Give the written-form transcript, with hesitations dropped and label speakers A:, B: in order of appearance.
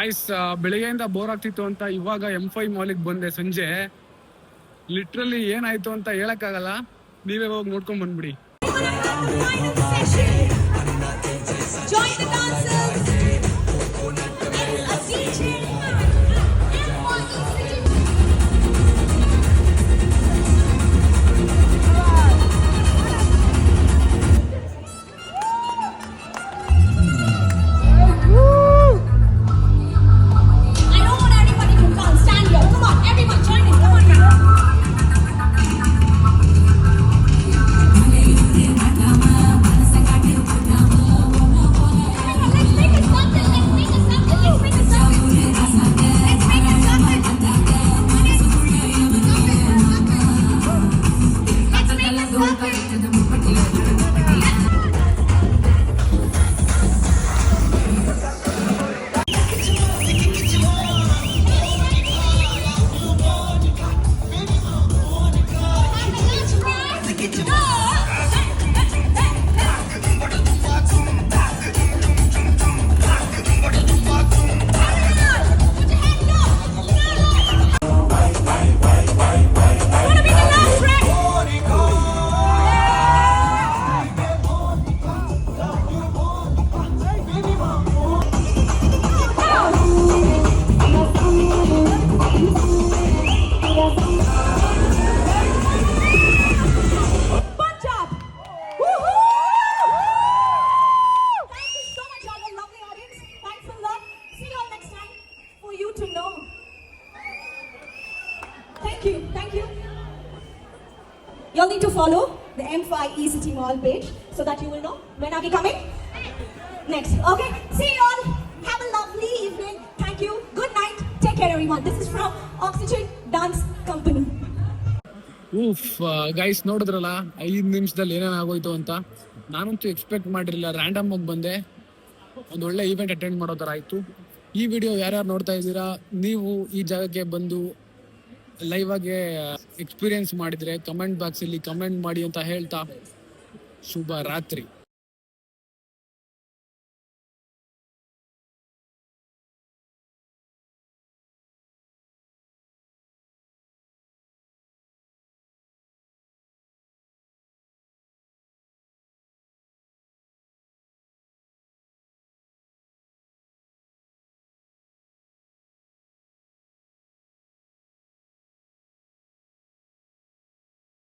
A: Guys, ಬೆಳಿಗ್ಗೆಯಿಂದ bore ಆಗ್ತಿತ್ತು ಅಂತ ಇವಾಗ M5 ಮಾಲಿಗೆ ಬಂದೆ ಸಂಜೆ. ಲಿಟ್ರಲಿ ಏನಾಯ್ತು ಅಂತ ಹೇಳಕ್ಕಾಗಲ್ಲ, ನೀವೇ ಹೋಗಿ ನೋಡ್ಕೊಂಡ್ ಬಂದ್ಬಿಡಿ.
B: Thank you. You'll need to follow the M5 City Mall page so that you will know when are we coming next. Okay, see you all. Have a lovely evening. Thank you. Good night. Take care, everyone. This is from Oxygen Dance Company.
A: Guys, ನೋಡಿದ್ರಲ್ಲ 5 ನಿಮಿಷದಲ್ಲಿ ಏನೇನು ಆಗೋಯ್ತು ಅಂತ. ನಾನಂತೂ expect ಮಾಡಿರಲಿಲ್ಲ. Random ಆಗಿ ಬಂದೆ, ಒಂದು ಒಳ್ಳೆ ಈವೆಂಟ್ ಅಟೆಂಡ್ ಮಾಡೋ ಥರ ಆಯಿತು. ಈ ವಿಡಿಯೋ ಯಾರ್ಯಾರು ನೋಡ್ತಾ ಇದ್ದೀರಾ, ನೀವು ಈ ಜಾಗಕ್ಕೆ ಬಂದು ಲೈವ್ ಆಗಿ ಎಕ್ಸ್ಪೀರಿಯನ್ಸ್ ಮಾಡಿದ್ರೆ ಕಮೆಂಟ್ ಬಾಕ್ಸಲ್ಲಿ ಕಮೆಂಟ್ ಮಾಡಿ ಅಂತ ಹೇಳ್ತಾ ಶುಭ ರಾತ್ರಿ.